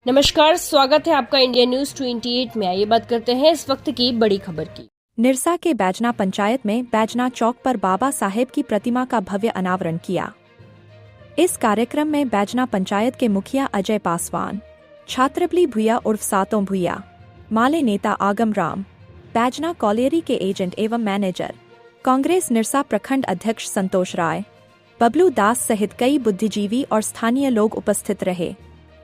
नमस्कार, स्वागत है आपका इंडिया न्यूज 28 में। आइए बात करते हैं इस वक्त की बड़ी खबर की। निरसा के बैजना पंचायत में बैजना चौक पर बाबा साहेब की प्रतिमा का भव्य अनावरण किया। इस कार्यक्रम में बैजना पंचायत के मुखिया अजय पासवान, छात्रबली भुया उर्फ सातों भुया, माले नेता आगम राम, बैजना कॉलेरी के एजेंट एवं मैनेजर, कांग्रेस निरसा प्रखंड अध्यक्ष संतोष राय, बबलू दास सहित कई बुद्धिजीवी और स्थानीय लोग उपस्थित रहे।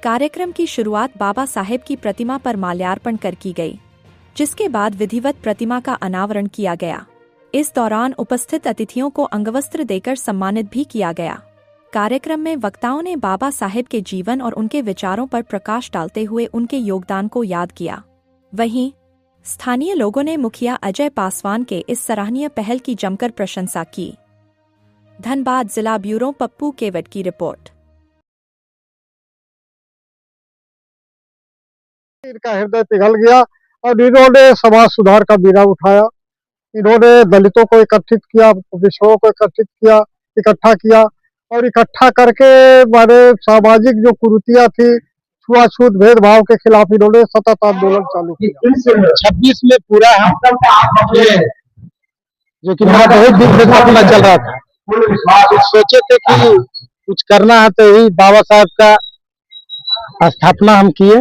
कार्यक्रम की शुरुआत बाबा साहेब की प्रतिमा पर माल्यार्पण कर की गई, जिसके बाद विधिवत प्रतिमा का अनावरण किया गया। इस दौरान उपस्थित अतिथियों को अंगवस्त्र देकर सम्मानित भी किया गया। कार्यक्रम में वक्ताओं ने बाबा साहेब के जीवन और उनके विचारों पर प्रकाश डालते हुए उनके योगदान को याद किया। वहीं स्थानीय लोगों ने मुखिया अजय पासवान के इस सराहनीय पहल की जमकर प्रशंसा की। धनबाद जिला ब्यूरो पप्पू केवट की रिपोर्ट। इनका हृदय पिघल गया और इन्होंने समाज सुधार का बीड़ा उठाया। इन्होंने दलितों को एकत्रित किया, पिछड़ों को इकट्ठा किया और इकट्ठा करके माने सामाजिक जो कुरीतियां थी, छुआछूत भेदभाव के खिलाफ इन्होंने सतत आंदोलन चालू किया। 26 में पूरा है, जो कि बहुत दिन से सपना चल रहा था। सोचे थे कि कुछ करना है तो यही बाबा साहब का स्थापना हम किए,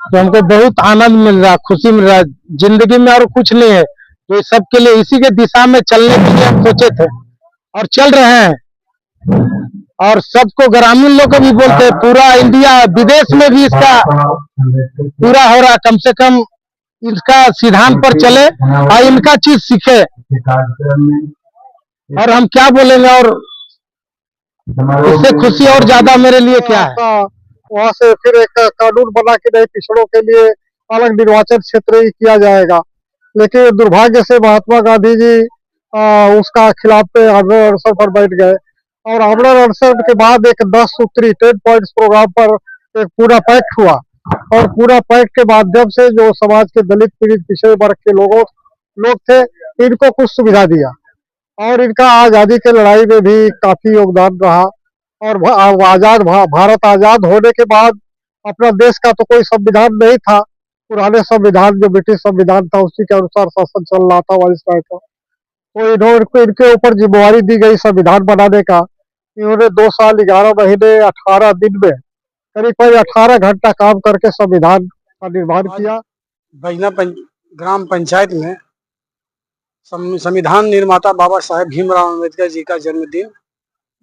तो हमको बहुत आनंद मिल रहा, खुशी मिल रहा। जिंदगी में और कुछ नहीं है, तो सबके लिए इसी के दिशा में चलने के लिए हम सोचे थे और चल रहे हैं। और सबको ग्रामीण लोग को भी बोलते हैं, पूरा इंडिया विदेश में भी इसका पूरा हो रहा। कम से कम इसका सिद्धांत पर चले और इनका चीज सीखे। और हम क्या बोलेंगे, और इससे खुशी और ज्यादा मेरे लिए क्या है। वहाँ से फिर एक कानून बना के नहीं, पिछड़ों के लिए अलग निर्वाचन क्षेत्र ही किया जाएगा। लेकिन दुर्भाग्य से महात्मा गांधी जी उसका खिलाफ पे आमरण अनशन पर बैठ गए और आमरण अनशन के बाद एक 10 सूत्री 10 पॉइंट्स प्रोग्राम पर एक पूरा पैक्ट हुआ और पूरा पैक्ट के माध्यम से जो समाज के दलित पीड़ित पिछड़े वर्ग के लोग थे, इनको कुछ सुविधा दिया और इनका आजादी के लड़ाई में भी काफी योगदान रहा। और भारत आजाद होने के बाद अपना देश का तो कोई संविधान नहीं था। पुराने संविधान जो ब्रिटिश संविधान था उसी के अनुसार शासन चल रहा था वायसराय का। तो इनके ऊपर जिम्मेवारी दी गई संविधान बनाने का। इन्होंने 2 साल 11 महीने 18 दिन में करीब 18 घंटा काम करके संविधान का निर्माण किया। बैजना ग्राम पंचायत में संविधान निर्माता बाबा साहेब भीमराव अम्बेडकर जी का जन्मदिन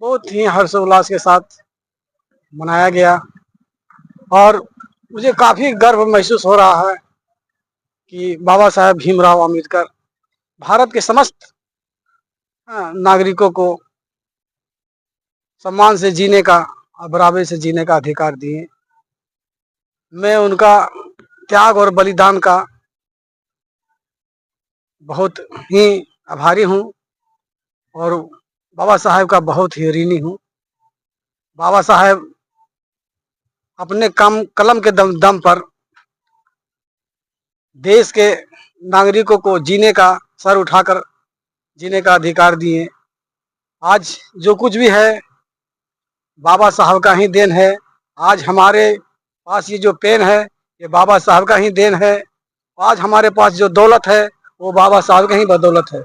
बहुत ही हर्षोल्लास के साथ मनाया गया और मुझे काफी गर्व महसूस हो रहा है कि बाबा साहेब भीमराव अम्बेडकर भारत के समस्त नागरिकों को सम्मान से जीने का और बराबरी से जीने का अधिकार दिए। मैं उनका त्याग और बलिदान का बहुत ही आभारी हूँ और बाबा साहेब का बहुत ही ऋणी हूँ। बाबा साहेब अपने कलम के दम पर देश के नागरिकों को जीने का, सर उठाकर जीने का अधिकार दिए। आज जो कुछ भी है बाबा साहब का ही देन है। आज हमारे पास ये जो पेन है ये बाबा साहब का ही देन है। आज हमारे पास जो दौलत है वो बाबा साहब का ही बदौलत है।